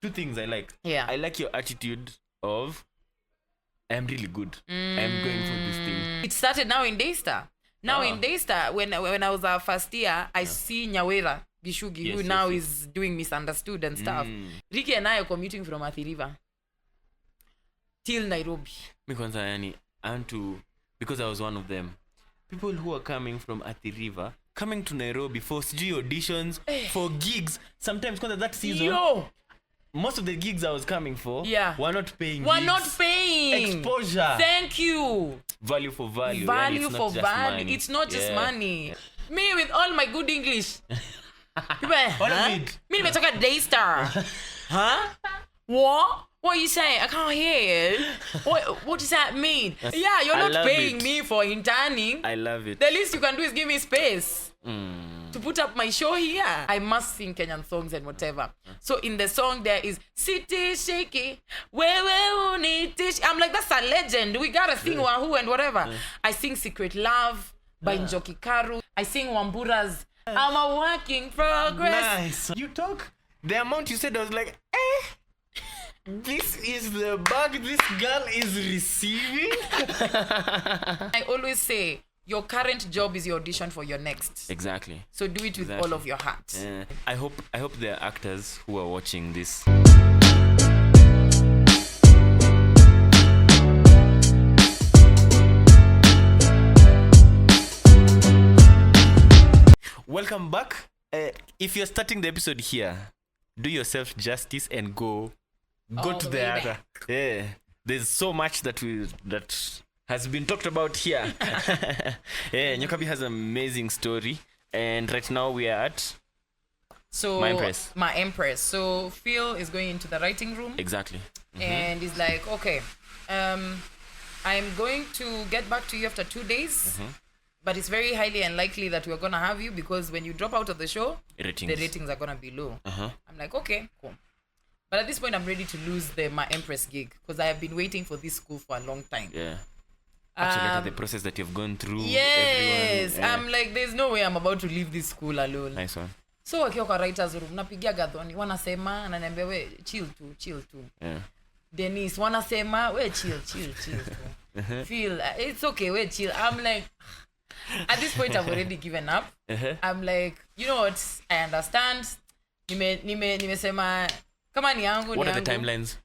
two things I like. Yeah. I like your attitude of, I'm really good. I'm going for this thing. It started now in Daystar. Now in Daystar, when I was first year, I see Nyawera Gishugi, who now is doing Misunderstood and stuff. Ricky and I are commuting from Athi River till Nairobi. Because I want to, because I was one of them. People who are coming from Athi River, coming to Nairobi for auditions, for gigs. Sometimes because that season, most of the gigs I was coming for were not paying. Exposure. Thank you. Value for value. Value for value. It's not just money. Me with all my good English. Me nimetoka Daystar. Huh? What? What are you saying? I can't hear you. What does that mean? Yeah, you're not paying me for interning. I love it. The least you can do is give me space to put up my show here. I must sing Kenyan songs and whatever. So in the song there is City Shaky. I'm like, that's a legend. We gotta sing Wahoo and whatever. I sing Secret Love by Njoki Karu. I sing Wambura's I'm a work in progress. Nice. You talk. The amount you said, I was like, this is the bag this girl is receiving. I always say, your current job is your audition for your next. Exactly. So do it with all of your heart. I hope there are actors who are watching this. Welcome back. If you're starting the episode here, do yourself justice and go to the other. Yeah, there's so much that has been talked about here. Nyokabi has an amazing story, and right now we are at My Empress. So Phil is going into the writing room. Exactly. And he's like, okay, I'm going to get back to you after 2 days. But it's very highly unlikely that we're going to have you because when you drop out of the show, the ratings are going to be low. I'm like, okay, cool. But at this point, I'm ready to lose My Empress gig because I have been waiting for this school for a long time. Yeah. Actually, the process that you've gone through. Yes. I'm like, there's no way I'm about to leave this school alone. Nice one. So, wakiwa kwa writers room, napigia Gathoni, wanasema, ananiambia, we, chill tu. Yeah. Denise, wanasema, we, chill tu. Feel, it's okay, we, chill. I'm like... At this point, I've already given up. I'm like, you know what? I understand. Nimesema kama ni yangu. What are the timelines?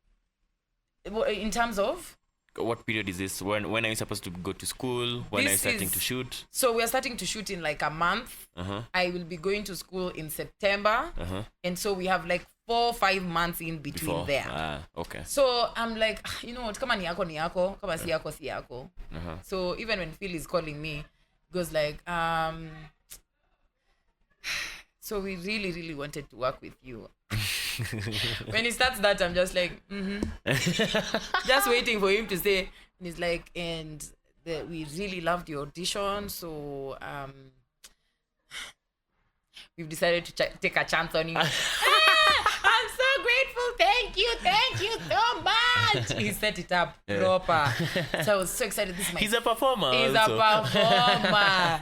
In terms of? What period is this? When are you supposed to go to school? When are you starting to shoot? So we are starting to shoot in like a month. I will be going to school in September. And so we have like 4-5 months in between there. Okay. So I'm like, you know what? Kama ni yako. Kama si yako. So even when Phil is calling me, goes like, so we really wanted to work with you. When he starts that, I'm just like, just waiting for him to say. And he's like, and we really loved your audition, so we've decided to take a chance on you. I'm so grateful. Thank you so much. He set it up proper. So I was so excited. He's a performer. He's a performer.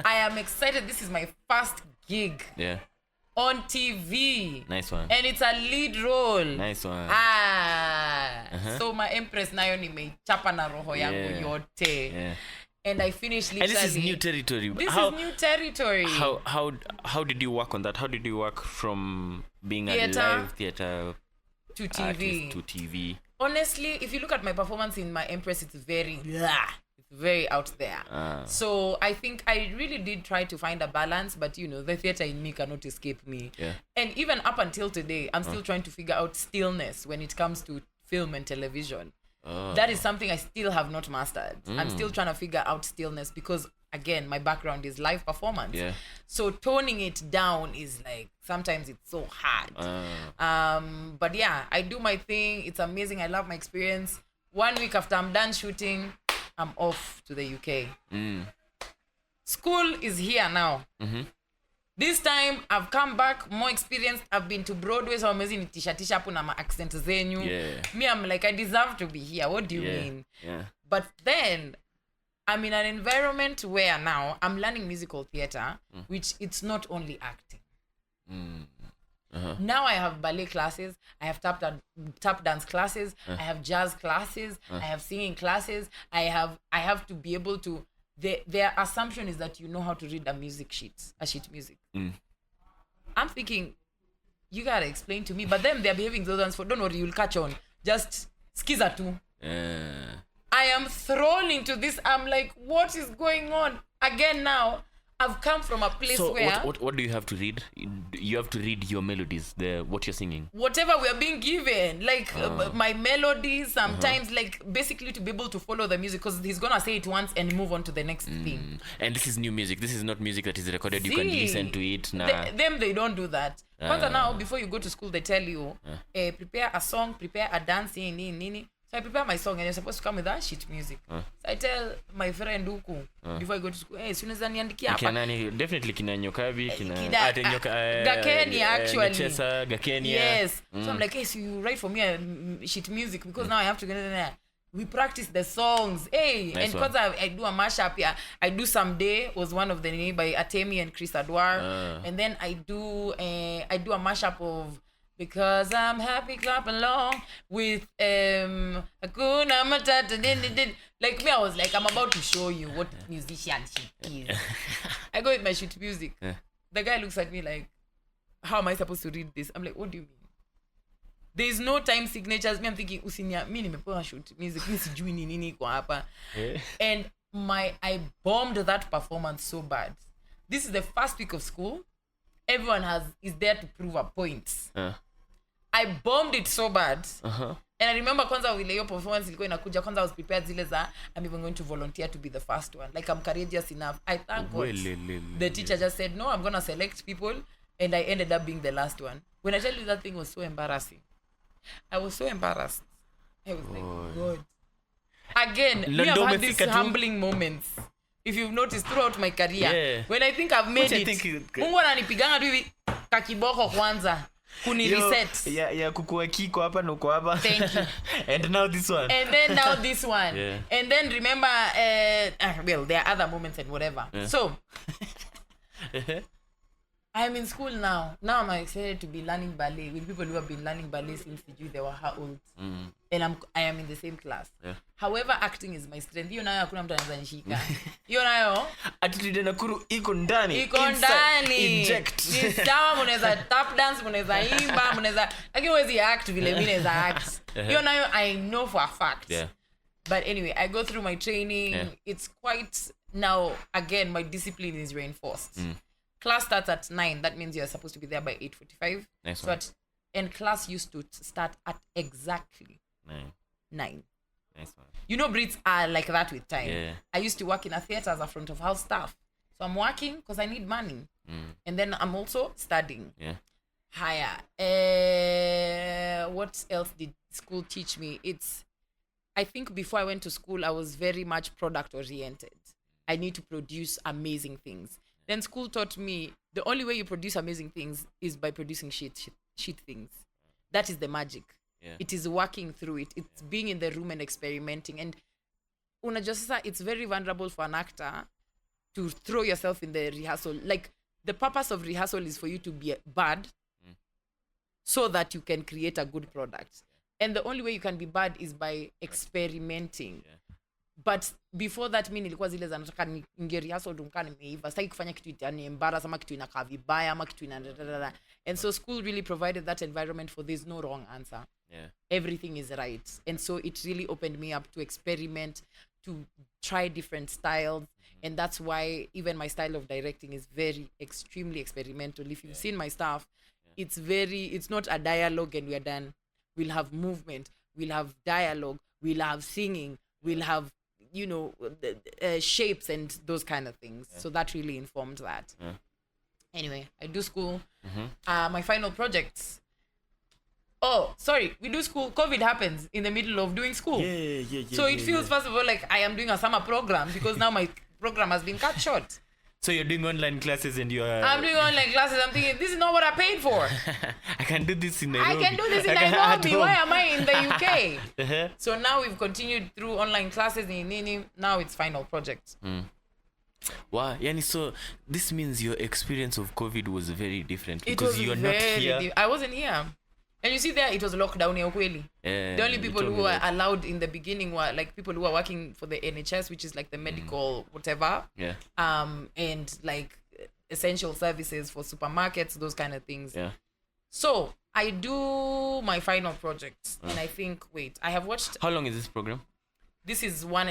I am excited. This is my first gig. Yeah. On TV. Nice one. And it's a lead role. Nice one. So My Empress nayo nimechapa na roho yangu yote. Yeah. And I finished literally. And this is new territory. This is new territory. How did you work on that? How did you work from being a live theater to TV? To TV? Honestly, if you look at my performance in My Empress, it's very out there. So I think I really did try to find a balance, but you know, the theater in me cannot escape me. Yeah. And even up until today, I'm still trying to figure out stillness when it comes to film and television. That is something I still have not mastered. I'm still trying to figure out stillness because, again, my background is live performance. Yeah. So toning it down is like, sometimes it's so hard. But yeah, I do my thing. It's amazing. I love my experience. 1 week after I'm done shooting, I'm off to the UK. School is here now. This time, I've come back, more experienced. I've been to Broadway, so amazing nitisha hapo na ma-accent zenyu. Me, I'm like, I deserve to be here. What do you mean? Yeah. But then, I'm in an environment where now I'm learning musical theater, which it's not only acting. Now I have ballet classes, I have tap dance classes, I have jazz classes, I have singing classes, I have to be able to. Their assumption is that you know how to read a sheet music. I'm thinking, you gotta explain to me, but then they're behaving those ones for, don't worry, you'll catch on. Just skiza too. I am thrown into this. I'm like, what is going on? Again now, I've come from a place where... what do you have to read? You have to read your melodies, what you're singing. Whatever we are being given. Like, my melodies, sometimes, like, basically to be able to follow the music, because he's going to say it once and move on to the next thing. And this is new music. This is not music that is recorded. You can listen to it. They don't do that. Now, before you go to school, they tell you, prepare a song, prepare a dance, nini. So I prepare my song and you're supposed to come with that sheet music. So I tell my friend Uku before I go to school, hey, soon as I niandikia hapa. Definitely kina Nyokabi, Gakeni actually. Chesa, Gakeni. Yes. So I'm like, hey, so you write for me a sheet music because now I have to get in there. We practice the songs. Hey, nice. And because I do a mashup, I do Someday was one of the by Atemi and Chris Adwar. And then I do a mashup of Because I'm happy, clap along with Hakuna Matata. Like me, I was like, I'm about to show you what musician she is. I go with my sheet music. The guy looks at me like, how am I supposed to read this? I'm like, what do you mean? There is no time signatures. Me, I'm thinking, usinia, mi nimepewa shoot music, mi sijui ni nini kwa hapa. And I bombed that performance so bad. This is the first week of school. Everyone is there to prove a point. I bombed it so bad. And I remember kwanza vile hiyo performance ilikuwa inakuja, kwanza I was prepared zile za I'm even going to volunteer to be the first one. Like I'm courageous enough. I thank God. The teacher just said, no, I'm going to select people. And I ended up being the last one. When I tell you that thing was so embarrassing. I was so embarrassed. I was like, God. Again, me have had these humbling moments. If you've noticed throughout my career, when I think I've made it, Mungu ananipiganga tu hivi kakiboko kwanza kuni reset. Yeah, kukua kiko hapa na uko hapa. Thank you. And now this one. And then now this one. And then remember, well, there are other moments and whatever. So, I'm in school now. Now I'm excited to be learning ballet with people who have been learning ballet since they were how old. And I am in the same class. However, acting is my strength. Hiyo nayo hakuna mtu anaweza nishika. Hiyo nayo attitude na kuru iko ndani. Inject. Ni sawa, mnaweza tap dance, mnaweza imba, mnaweza lakini huwezi act vile mimi naweza act. Hiyo nayo I know for a fact. But anyway, I go through my training. It's quite now again my discipline is reinforced. Class starts at 9. That means you're supposed to be there by 8:45. And class used to start at exactly 9. Nice one. You know, Brits are like that with time. I used to work in a theater as a front of house staff. So I'm working because I need money. And then I'm also studying. Higher. What else did school teach me? I think before I went to school, I was very much product oriented. I need to produce amazing things. Then school taught me the only way you produce amazing things is by producing shit things. That is the magic. It is working through it. It's being in the room and experimenting. And it's very vulnerable for an actor to throw yourself in the rehearsal. Like the purpose of rehearsal is for you to be bad so that you can create a good product. And the only way you can be bad is by experimenting. But before that, mimi nilikuwa zile za nataka ninge rehearsal dunka nimeiva. Sitaki kufanya kitu itani embarrass ama kitu inakaa vibaya ama kitu ina. And so school really provided that environment for there's no wrong answer. Everything is right. And so it really opened me up to experiment, to try different styles. And that's why even my style of directing is very extremely experimental. If you've seen my stuff, it's not a dialogue and we're done. We'll have movement, we'll have dialogue, we'll have singing, we'll have shapes and those kind of things. So that really informed that. Anyway, I do school. My final projects. Oh, sorry. We do school. COVID happens in the middle of doing school. So it feels, first of all, like I am doing a summer program because now my program has been cut short. So you're doing online classes and I'm doing online classes. I'm thinking, this is not what I paid for. I can do this in Nairobi. Nairobi. Why am I in the UK? So now we've continued through online classes in Nini. Now it's final projects. Wow, yani, so this means your experience of COVID was very different It because was you're not very here. I wasn't here. And you see there, it was lockdown here, kweli. The only You people told who me were that. allowed in the beginning were like people who are working for the NHS, which is like the medical whatever. Yeah. And like essential services for supermarkets, those kind of things. Yeah. So I do my final project, and I think, wait, I have watched. How long is this program? This is 1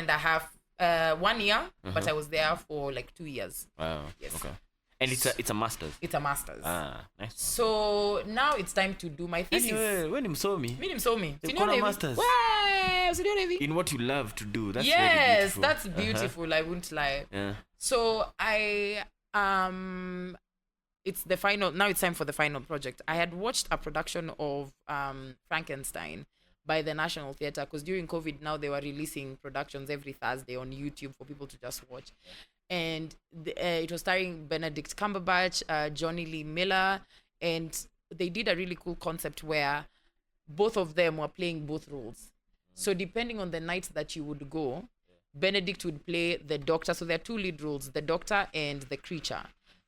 year, but I was there for like 2 years. Wow. Yes. Okay. And it's a master's. It's a master's. Nice. So now it's time to do my thesis. Anyway, when you saw me, Mimi nimsomi. You've Senior got a Navy. master's. Wow, senior Navy. in what you love to do, that's very Yes, beautiful. that's beautiful. I wouldn't lie. Yeah. So it's the final. Now it's time for the final project. I had watched a production of Frankenstein by the National Theatre, because during COVID now they were releasing productions every Thursday on YouTube for people to just watch. And it was starring Benedict Cumberbatch, Johnny Lee Miller, and they did a really cool concept where both of them were playing both roles. So depending on the night that you would go, Benedict would play the doctor. So there are two lead roles, the doctor and the creature.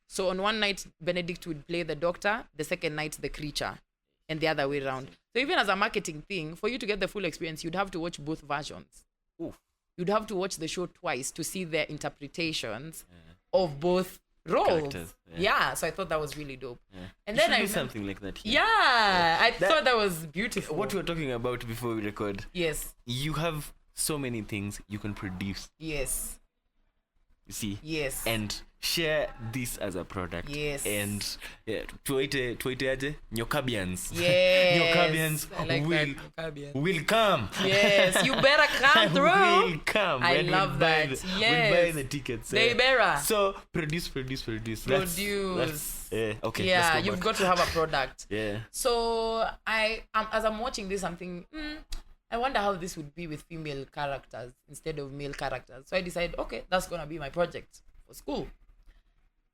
So on one night, Benedict would play the doctor, the second night, the creature, and the other way around. So even as a marketing thing, for you to get the full experience, you'd have to watch both versions. Ooh. You'd have to watch the show twice to see their interpretations of both roles. Characters, yeah. So I thought that was really dope. Yeah. And You then should I do remember, something like that here. yeah, I thought that was beautiful. What we were talking about before we record, Yes, you have so many things you can produce. yes, You see, yes. and share this as a product. Yes. And tuite aje Nyokabians. Yes. Nyokabians I like will that. Nyokabians. will come. Yes, you better come through. Will come. I and love we'll buy that. We'll buy Yes. the tickets. They better. So produce. That's, okay. Yeah, let's go you've back. got to have a product. Yeah. So as I'm watching this, I'm thinking, I wonder how this would be with female characters instead of male characters. So I decided, okay, that's gonna be my project for school.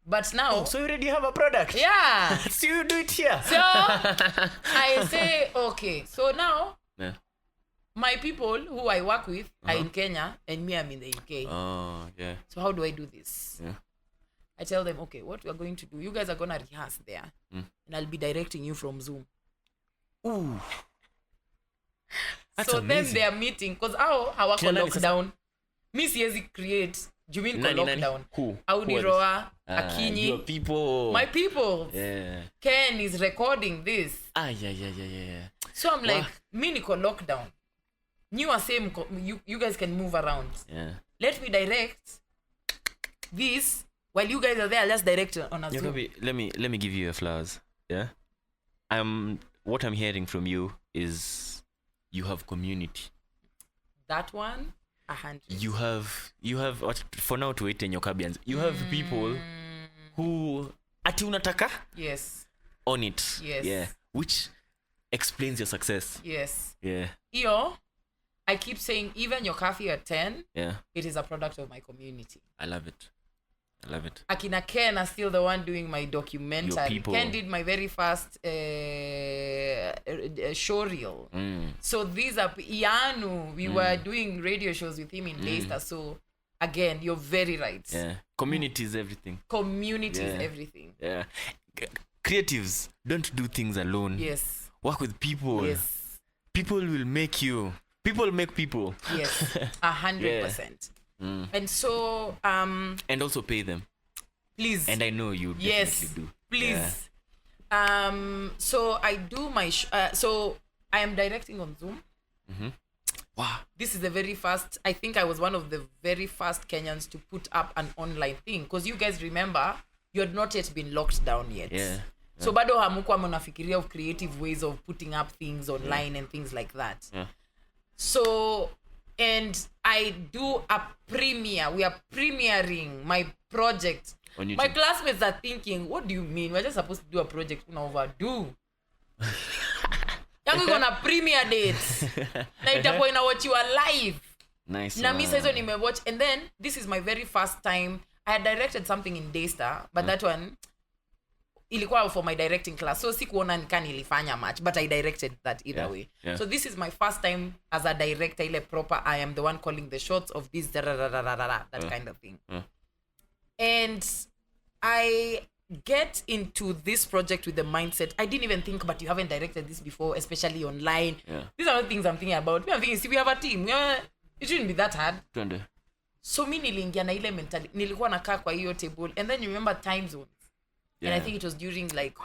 But now, So you already have a product. yeah. So you do it here. So I say, okay. So now Yeah. my people who I work with are in Kenya, and me, I'm in the UK. Oh yeah. So how do I do this? Yeah. I tell them, okay, what we are going to do, you guys are gonna rehearse there, and I'll be directing you from Zoom. Ooh. That's so amazing. then they are meeting, because hawako Kina nani lockdown. Mi siwezi create jumin ko lockdown. Who? Audi Who are Roa, Your Akinyi, people. my people. Yeah. Ken is recording this. Yeah. So I'm like, Wow. mi niko lockdown. You are same, you guys can move around. Yeah. Let me direct this while you guys are there. Let's direct on a Zoom. Nyokabi, let me give you your flowers. Yeah. What I'm hearing from you is you have community. That one, 100. You have what for now to wait in your Nyokabians. You have people who ati unataka Yes. on it. Yes. Yeah. Which explains your success. Yes. Yeah. Iyo, I keep saying, even your coffee at 10, Yeah. it is a product of my community. I love it. Akina Ken are still the one doing my Your documentary. people. Ken did my very first show reel. So these are Ianu. We were doing radio shows with him in Leicester. So again, you're very right. Yeah. Community is everything. Community is Yeah. everything. Yeah. Creatives, don't do things alone. Yes. Work with people. Yes. People will make you. People make people. Yes. 100%. And so, And also pay them. please. And I know you Yes. definitely do. Please. So I do my so I am directing on Zoom. Wow. This is the very first, I think I was one of the very first Kenyans to put up an online thing, because you guys remember you had not yet been locked down yet. Yeah. So bado hamukuwa mnafikiria of creative ways of putting up things online and things like that. Yeah. So, and I do a premiere. We are premiering my project. On YouTube. My classmates are thinking, what do you mean? We're just supposed to do a project we overdo. Yangu iko na premiere date. Na itakuwa inawachiwa live. Nice. Na mimi sasa nimewatch, and then this is my very first time. I had directed something in Daystar, but that one ilikuwa for my directing class. So sikuona nikani ilifanya much, but I directed that either way. Yeah. So this is my first time as a director, ile proper. I am the one calling the shots of this, that kind of thing. And I get into this project with the mindset, I didn't even think, but you haven't directed this before, especially online. Yeah. These are the things I'm thinking about. I'm thinking, see, we have a team. It shouldn't be that hard. Twende. So mi niliingia na ile mentally. Nilikuwa nakaa kwa hiyo table. And then you remember time zones. And I think it was during like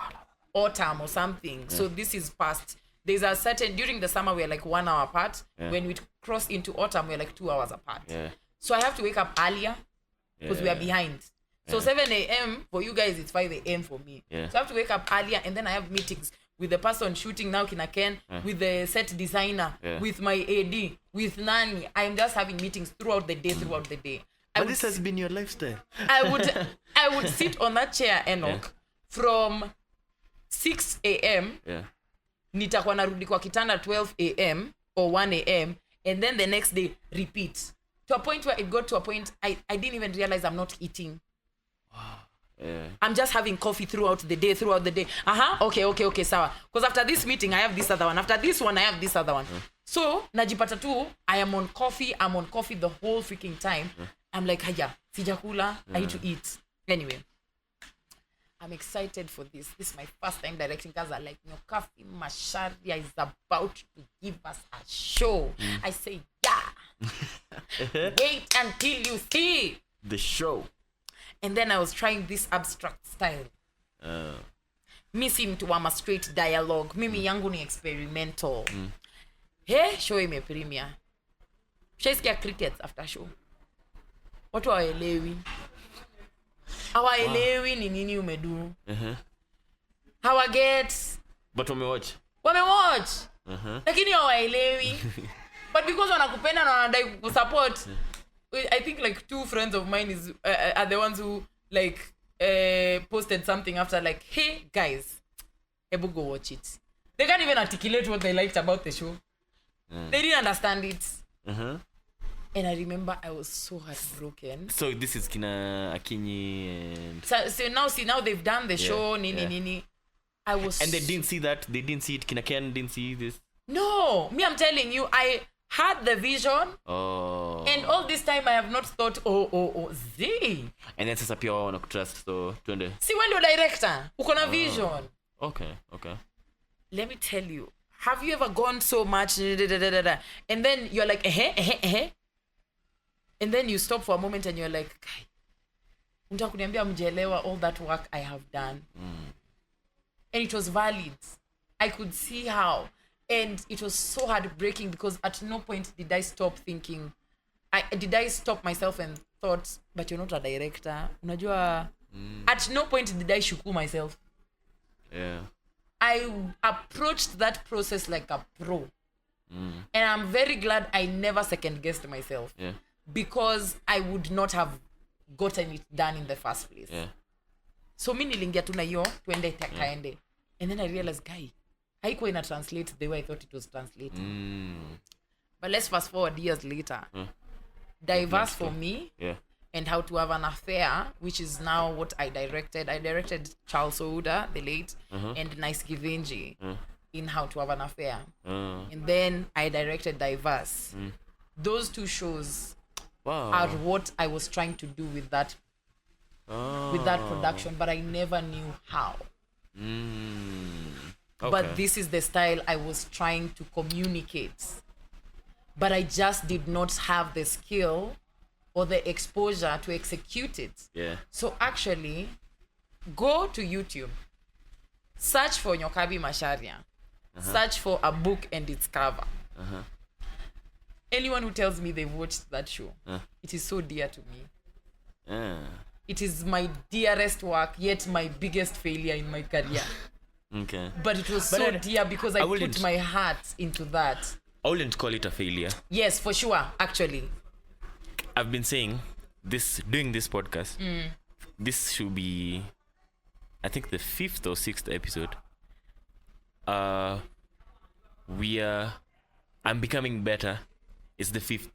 autumn or something. Yeah. So this is past. There's a certain, during the summer, we're like 1 hour apart. Yeah. When we cross into autumn, we're like 2 hours apart. Yeah. So I have to wake up earlier because we are behind. So 7 a.m. for you guys, it's 5 a.m. for me. Yeah. So I have to wake up earlier, and then I have meetings with the person shooting now, Kina Ken, with the set designer, with my AD, with Nani. I'm just having meetings throughout the day. But this has been your lifestyle. I would sit on that chair, Enoque, from 6 a.m. Yeah. Nitakuwa narudi kwa kitanda 12 a.m. or 1 a.m. and then the next day repeat. To a point where it got to a point I didn't even realize I'm not eating. Wow. Yeah. I'm just having coffee throughout the day. Okay, sawa. Because after this meeting I have this other one. After this one I have this other one. So najipata tu I am on coffee. I'm on coffee the whole freaking time. I'm like, haya, sijakula. I need to eat. Anyway, I'm excited for this. This is my first time directing, because I like Nyokabi Macharia is about to give us a show. I say, yeah. Wait until you see the show. And then I was trying this abstract style. Mi si mtu wa straight dialogue. Mimi yangu ni experimental. Hey, show ime premiere. Shaisikia crickets after show. Watu hawaelewi. Hawaelewi ni nini umedu. Hawaget. But wamewatch. Lakini hawaelewi. But because wanakupenda na wanadai kusupport, I think like 2 friends of mine are the ones who like posted something after like, hey guys, ebu go watch it. They can't even articulate what they liked about the show. They didn't understand it. And I remember I was so heartbroken. So this is Kina Akinyi and... So now they've done the show, nini. I was... And they didn't see that? They didn't see it? Kina Ken didn't see this? No! Me, I'm telling you, I had the vision. Oh. And all this time I have not thought, Z. And then sasa pia wana kutrust, so twende. See, when you're director, uko na vision. Okay. Let me tell you, have you ever gone so much, and then you're like, and then you stop for a moment and you're like, unataka kuniambia mjelewa all that work I have done. And it was valid. I could see how. And it was so heartbreaking because at no point did I stop thinking. Did I stop myself and thought, but you're not a director. Unajua, at no point did I shuku myself. Yeah. I approached that process like a pro. And I'm very glad I never second-guessed myself. Yeah. Because I would not have gotten it done in the first place. Yeah. So mi nilingia tu na hiyo twende kaende. And then I realized, guy, haikuwa ina translate the way I thought it was translating. But let's fast forward years later. Diverse for me. Yeah. And How to Have an Affair, which is now what I directed. I directed Charles Ouda, the late, and Nice Givenchy in How to Have an Affair. And then I directed Diverse. Those 2 shows are what I was trying to do with that production, but I never knew how. Okay. But this is the style I was trying to communicate. But I just did not have the skill or the exposure to execute it. Yeah. So actually, go to YouTube, search for Nyokabi Macharia, search for a book and its cover. Anyone who tells me they've watched that show, it is so dear to me. It is my dearest work, yet my biggest failure in my career. Okay. But it was so dear because I put my heart into that. I wouldn't call it a failure. Yes, for sure, actually. I've been saying doing this podcast. This should be, I think, the 5th or 6th episode. I'm becoming better. It's the 5th.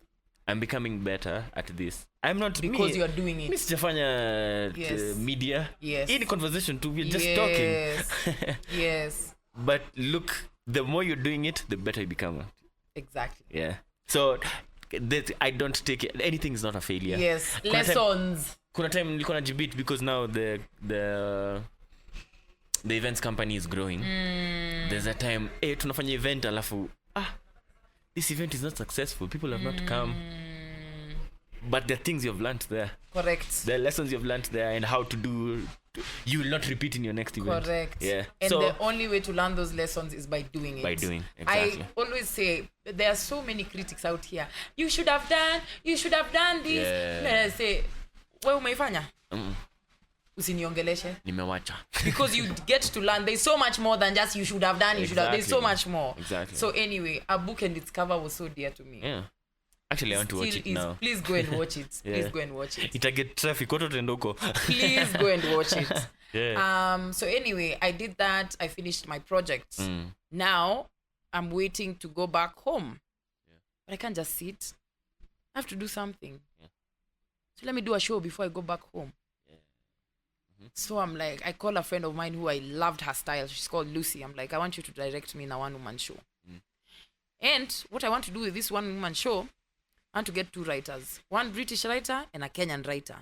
I'm becoming better at this. I'm not because you are doing it. Mr. Fanya media. Yes. In conversation too, we're just talking. Yes. But look, the more you're doing it, the better you become. Exactly. Yeah. So I don't take it. Anything is not a failure. Yes, lessons. Kuna time nilikuwa najibit because now the events company is growing. There's a time tunafanya event alafu this event is not successful, people have not come, but there are things you've learned there. Correct. There are lessons you've learned there and how to do. You will not repeat in your next event. Correct. Yeah. And so, the only way to learn those lessons is by doing it. Exactly. I always say there are so many critics out here. You should have done this. Yeah. And I say, wewe umeifanya? Usiniongeleshe. Nimewacha. Because you get to learn. There's so much more than just you should have done. There's so much more. Exactly. So anyway, a book and its cover was so dear to me. Yeah. Actually, I want to watch it now. Please go and watch it. Yeah. Please go and watch it. Ita get traffic. Please go and watch it. Yeah. So anyway, I did that. I finished my project. Now I'm waiting to go back home. Yeah. But I can't just sit. I have to do something. Yeah. So let me do a show before I go back home. Yeah. So I'm like, I call a friend of mine who I loved her style. She's called Lucy. I'm like, I want you to direct me in a one-woman show. And what I want to do with this one-woman show, I want to get 2 writers. One British writer and a Kenyan writer.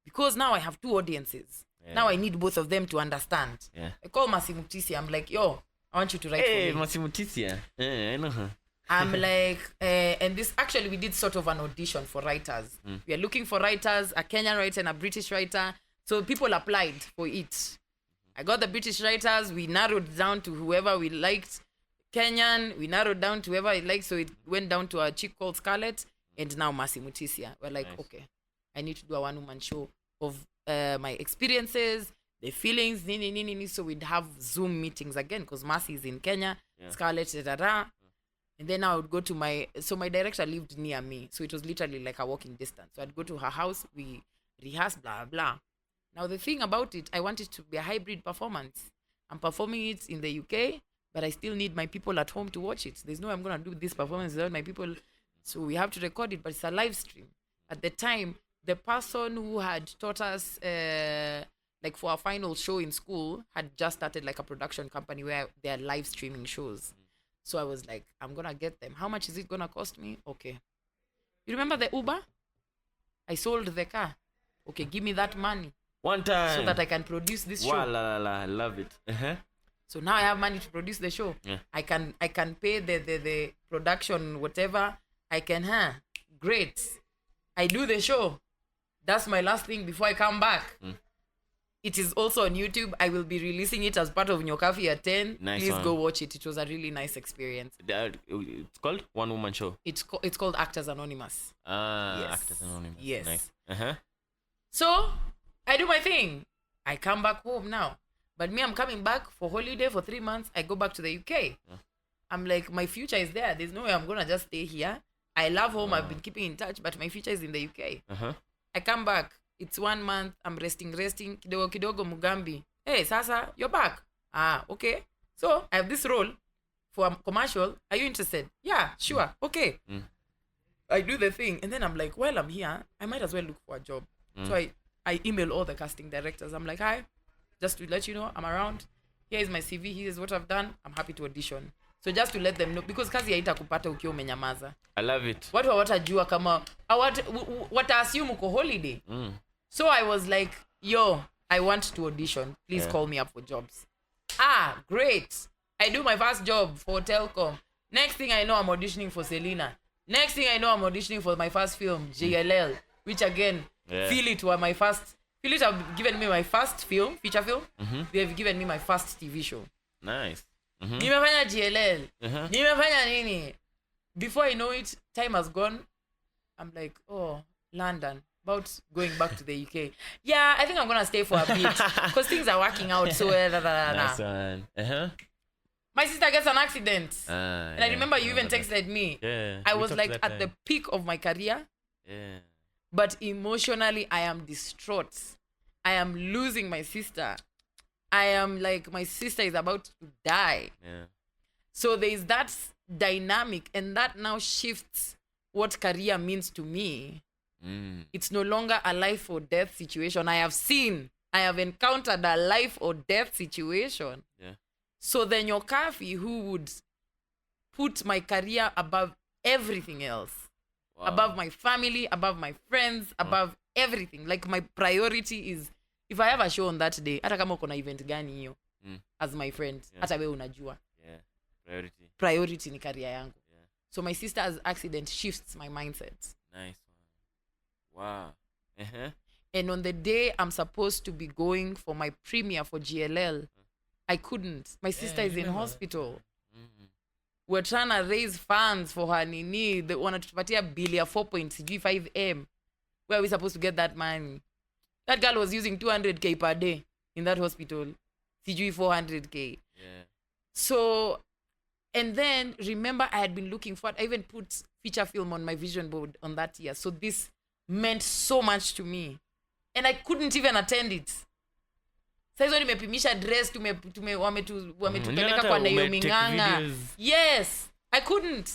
Because now I have 2 audiences. Yeah. Now I need both of them to understand. Yeah. I call Masimutisia. I'm like, yo, I want you to write for me. Hey, Masimutisia. I know her. I'm like, and this actually, we did sort of an audition for writers. We are looking for writers, a Kenyan writer and a British writer. So people applied for it. I got the British writers. We narrowed down to whoever we liked. Kenyan, we narrowed down to whoever I liked. So it went down to a chick called Scarlett and now Masimutisia. We're like, nice. Okay, I need to do a one-woman show of my experiences, the feelings, So we'd have Zoom meetings again because Mercy is in Kenya, Scarlett, and then I would go to my director lived near me, so it was literally like a walking distance. So I'd go to her house, we rehearse, blah blah. Now the thing about it, I want it to be a hybrid performance. I'm performing it in the UK, but I still need my people at home to watch it. There's no way I'm gonna do this performance without my people, so we have to record it, but it's a live stream. At the time, the person who had taught us like for our final show in school had just started like a production company where they're live streaming shows. So I was like, I'm gonna get them. How much is it gonna cost me? Okay. You remember the Uber? I sold the car. Okay, give me that money. One time. So that I can produce this show. I love it. So now I have money to produce the show. Yeah. I can pay the production, whatever. I can, great. I do the show. That's my last thing before I come back. It is also on YouTube. I will be releasing it as part of Nyokabi at 10. Nice. Please one. Go watch it. It was a really nice experience. It's called One Woman Show. It's called Actors Anonymous. Yes. Actors Anonymous. Yes. Nice. So I do my thing. I come back home now. But me, I'm coming back for holiday for 3 months. I go back to the UK. Yeah. I'm like, my future is there. There's no way I'm gonna just stay here. I love home. I've been keeping in touch, but my future is in the UK. I come back. It's 1 month. I'm resting. Kidogo Mugambi. Hey, Sasa, you're back. Okay. So I have this role for a commercial. Are you interested? Yeah, sure. Okay. I do the thing. And then I'm like, while I'm here, I might as well look for a job. So I email all the casting directors. I'm like, hi, just to let you know, I'm around. Here is my CV. Here is what I've done. I'm happy to audition. So just to let them know, because kazi haita kupata ukiwa umenyamaza. I love it. Watu hawatajua kama wata assume uko holiday. So I was like, yo, I want to audition. Please call me up for jobs. Great. I do my first job for Telcom. Next thing I know, I'm auditioning for Selena. Next thing I know, I'm auditioning for my first film, JLL, which again, Feel It have given me my first film, feature film. They have given me my first TV show. Nice. Nimefanya GLL. Nimefanya nini? Before I know it, time has gone. I'm like, oh, London. About going back to the UK. Yeah, I think I'm gonna stay for a bit because things are working out so well. Nice one. My sister gets an accident, and I remember you even texted me. Yeah, I was like at the peak of my career. Yeah. But emotionally, I am distraught. I am losing my sister. I am like, my sister is about to die. Yeah. So there is that dynamic, and that now shifts what career means to me. It's no longer a life or death situation. I have encountered a life or death situation. Yeah. So then Nyokabi, who would put my career above everything else, above my family, above my friends, above everything. Like my priority is, if I have a show on that day, hata kama uko na event gani hiyo, as my friend, hata wewe unajua. Yeah. Priority ni career yangu. Yeah. So my sister's accident shifts my mindset. Nice one. Wow. Uh-huh. And on the day I'm supposed to be going for my premiere for GLL, I couldn't. My sister is in hospital. We're trying to raise funds for her nini. They want to tupatia bill ya 4.5M. Where are we supposed to get that money? That girl was using 200K per day in that hospital. CG 400K. Yeah. So, and then remember I had been looking for it. I even put feature film on my vision board on that year. So this meant so much to me. And I couldn't even attend it. Saizo nimepimisha dress wametupeleka kwa Naomi Nganga. Yes, I couldn't.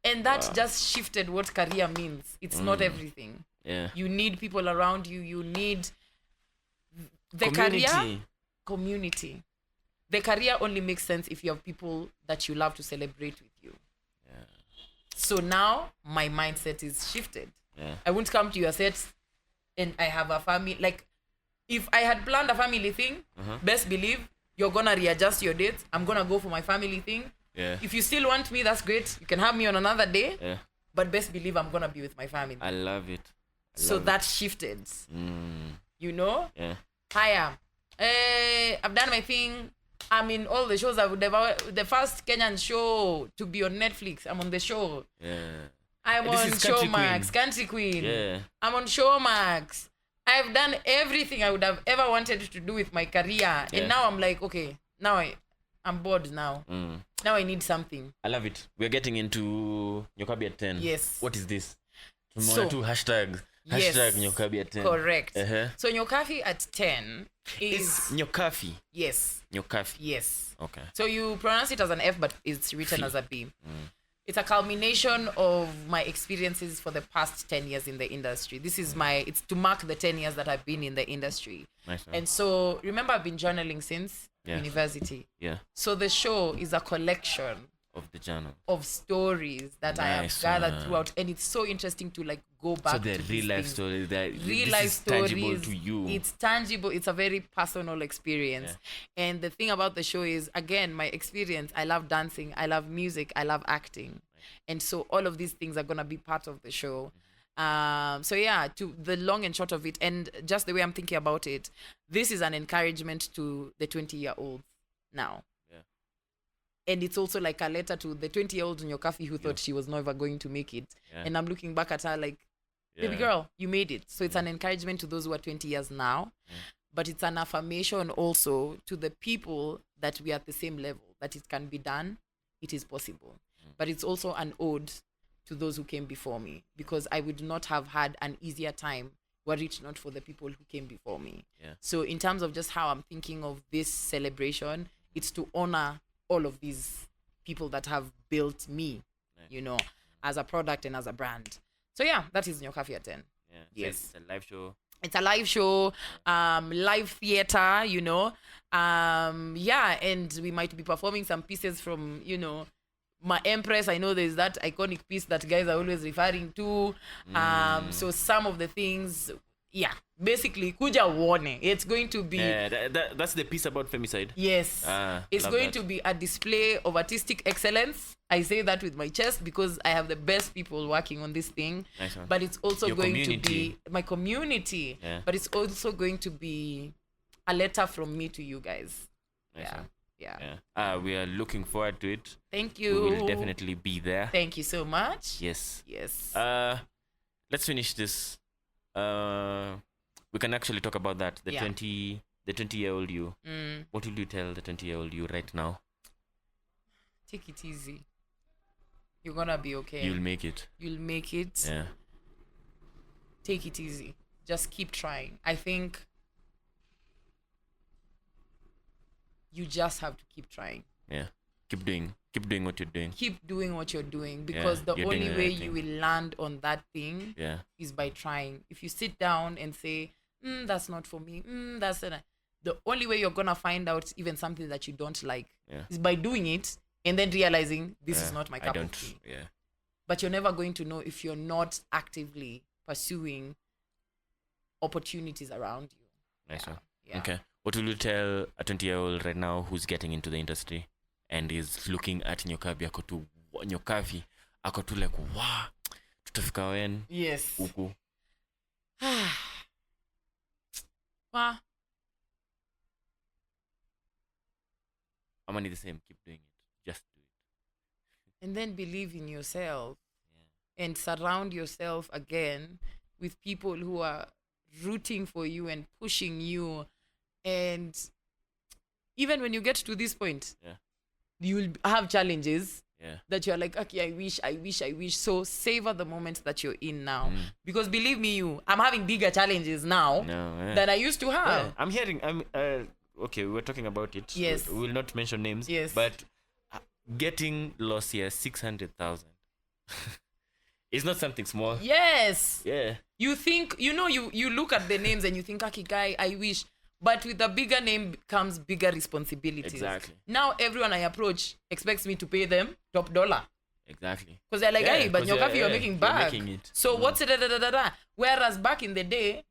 And that just shifted what career means. It's not everything. Yeah. You need people around you. You need the community. The career only makes sense if you have people that you love to celebrate with you. Yeah. So now my mindset is shifted. Yeah. I won't come to your set and I have a family. Like, if I had planned a family thing, best believe you're gonna readjust your dates. I'm gonna go for my family thing. Yeah. If you still want me, that's great. You can have me on another day. Yeah. But best believe I'm gonna be with my family. I love it. So that shifted. You know? Yeah. Hiya. I've done my thing. I'm in all the shows. The first Kenyan show to be on Netflix. I'm on the show. Yeah. I'm on Showmax. Country Queen. Yeah. I'm on Showmax. I've done everything I would have ever wanted to do with my career. Yeah. And now I'm like, okay, now I'm bored now. Now I need something. I love it. We're getting into Nyokabi at 10. Yes. What is this? So, hashtag Nyokabi at 10. Correct. So Nyokabi at 10 is Nyokabi. Yes. Nyokabi. Yes. Okay. So you pronounce it as an F, but it's written as a B. It's a culmination of my experiences for the past 10 years in the industry. This is it's to mark the 10 years that I've been in the industry. Nice. And so remember, I've been journaling since university. Yeah. So the show is a collection of the journal of stories that I have gathered throughout, and it's so interesting to like go back. So they're to real life stories. Real life stories. Tangible to you. It's tangible. It's a very personal experience. Yeah. And the thing about the show is, again, my experience. I love dancing. I love music. I love acting, and so all of these things are gonna be part of the show. So yeah, to the long and short of it, and just the way I'm thinking about it, this is an encouragement to the 20-year-olds now. And it's also like a letter to the 20-year-old Nyokabi who thought she was never going to make it. Yeah. And I'm looking back at her like, baby girl, you made it. So it's an encouragement to those who are 20 years now. But it's an affirmation also to the people that we are at the same level, that it can be done, it is possible. But it's also an ode to those who came before me, because I would not have had an easier time were it not for the people who came before me. Yeah. So in terms of just how I'm thinking of this celebration, it's to honor all of these people that have built me, you know, as a product and as a brand. So yeah, that is Nyokabi at 10. Yeah. Yes. So it's a live show. It's a live show, live theater, you know. Yeah, and we might be performing some pieces from, you know, my Empress. I know there's that iconic piece that guys are always referring to. So some of the things, basically, kuja uone. It's going to be... that's the piece about femicide. Yes. It's going to be a display of artistic excellence. I say that with my chest because I have the best people working on this thing. Nice one. But it's also to be my community. Yeah. But it's also going to be a letter from me to you guys. Nice one. Yeah. We are looking forward to it. Thank you. We will definitely be there. Thank you so much. Yes. Let's finish this. We can actually talk about that. The 20-year-old you. What will you tell the 20-year-old you right now? Take it easy. You're gonna be okay. You'll make it. Yeah. Take it easy. Just keep trying. I think you just have to keep trying. Yeah. Keep doing what you're doing. Keep doing what you're doing, because the only way you will land on that thing is by trying. If you sit down and say, that's not for me, the only way you're gonna find out even something that you don't like is by doing it and then realizing this is not my cup of tea. but you're never going to know if you're not actively pursuing opportunities around you. Nice one. Yeah. Okay. What will you tell a 20-year-old right now who's getting into the industry and is looking at Nyokabi ako tu like, wow, tutafika when? Yes. Huku. Well, I'm only the same. Keep doing it. Just do it. and then believe in yourself and surround yourself again with people who are rooting for you and pushing you. And even when you get to this point, you will have challenges that you're like, okay, I wish. So savor the moment that you're in now. Because believe me, I'm having bigger challenges now than I used to have. Yeah. I'm hearing, okay, we're talking about it. Yes. We will not mention names. Yes. But getting lost here, 600,000. It's not something small. Yes. Yeah. You think, you look at the names and you think, okay, guy, I wish. But with a bigger name comes bigger responsibilities. Exactly. Now everyone I approach expects me to pay them top dollar. Exactly. Because they're like, hey, but Nyokabi, you're making back. So what's it? Whereas back in the day,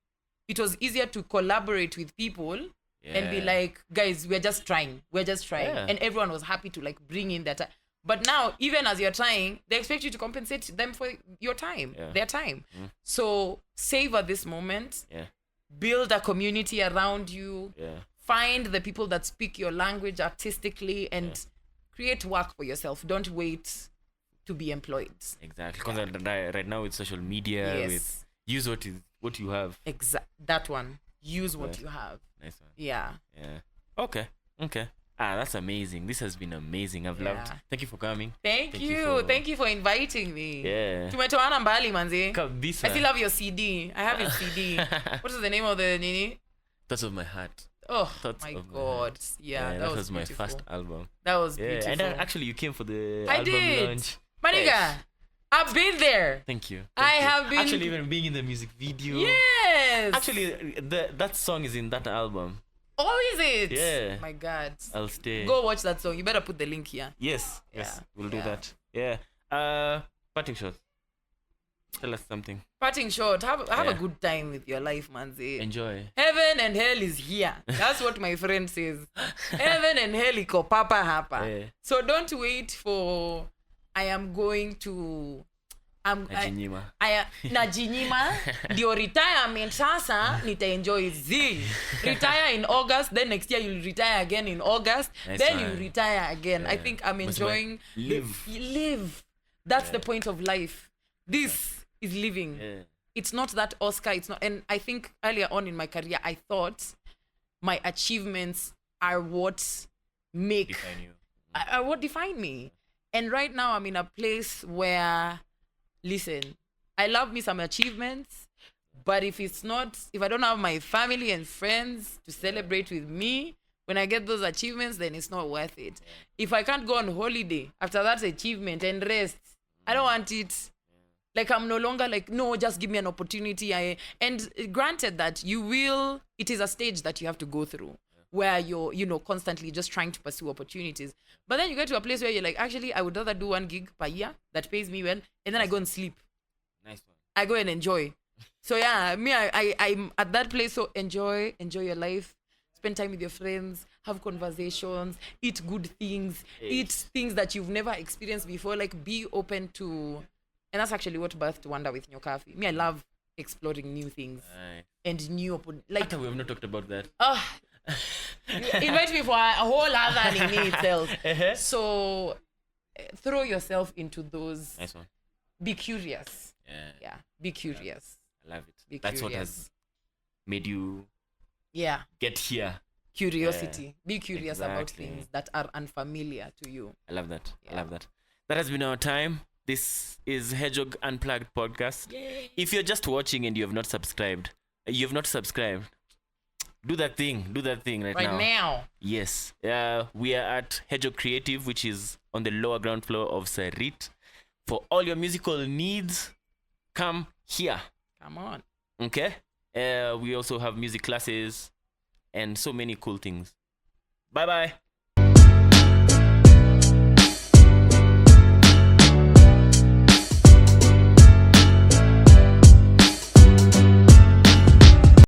it was easier to collaborate with people and be like, guys, we're just trying. Yeah. And everyone was happy to like bring in that. But now, even as you're trying, they expect you to compensate them for your time, their time. So savor this moment. Yeah. Build a community around you. Yeah. Find the people that speak your language artistically and create work for yourself. Don't wait to be employed. Exactly. Because right now with social media, use what you have. That one. Use what you have. Nice one. Yeah. Okay. That's amazing. This has been amazing. I've loved. Thank you for coming. Thank you for inviting me. Yeah. Tumetoana mbali manzi. Kabisa. I still have your CD. I have your CD. What is the name of the nini? Thoughts of My Heart. Oh my God. Yeah, that was beautiful. my first album. That was beautiful. And actually you came for the I album did. launch. Maniga, Yes. I've been there. Thank you. I have been actually even being in the music video. Yes. Actually, that song is in that album. Oh, is it? Yeah. My God. I'll stay. Go watch that song. You better put the link here. Yes. We'll do that. Yeah. Parting shot. Tell us something. Parting short. Have a good time with your life, manzi. Enjoy. Heaven and hell is here. That's what my friend says. Heaven and hell iko papa hapa. Yeah. So don't wait for I am going to najinyima ndio retirement sasa nitaenjoy retire in August, then next year you'll retire again in August, then you retire again. I think I'm enjoying live. That's the point of life. This is living. It's not that Oscar, it's not. And I think earlier on in my career I thought my achievements are what Define you. what define me. And right now I'm in a place where, listen, I love me some achievements, but if I don't have my family and friends to celebrate with me when I get those achievements, then it's not worth it. If I can't go on holiday after that achievement and rest, I don't want it. Like I'm no longer like, no, just give me an opportunity. And granted that it is a stage that you have to go through where you're, constantly just trying to pursue opportunities. But then you get to a place where you're like, actually, I would rather do 1 gig per year that pays me well, and then I go and sleep. Nice one. I go and enjoy. So yeah, me, I'm at that place. So enjoy your life, spend time with your friends, have conversations, eat good things, eat things that you've never experienced before. Like be open to, and that's actually what birthed Wanda with Nyokabi. Me, I love exploring new things and new like. We have not talked about that. Invite me for a whole other anime itself. So throw yourself into those. Nice one. Be curious. Yeah. Be curious. I love it. That's what has made you get here. Curiosity. Be curious about things that are unfamiliar to you. I love that. That has been our time. This is Hedgehog Unplugged podcast. Yay. If you're just watching and you have not subscribed, do that thing right now. Yes. We are at Hedgehog Creative, which is on the lower ground floor of Sarit. For all your musical needs, come here. Come on. Okay? We also have music classes and so many cool things. Bye-bye.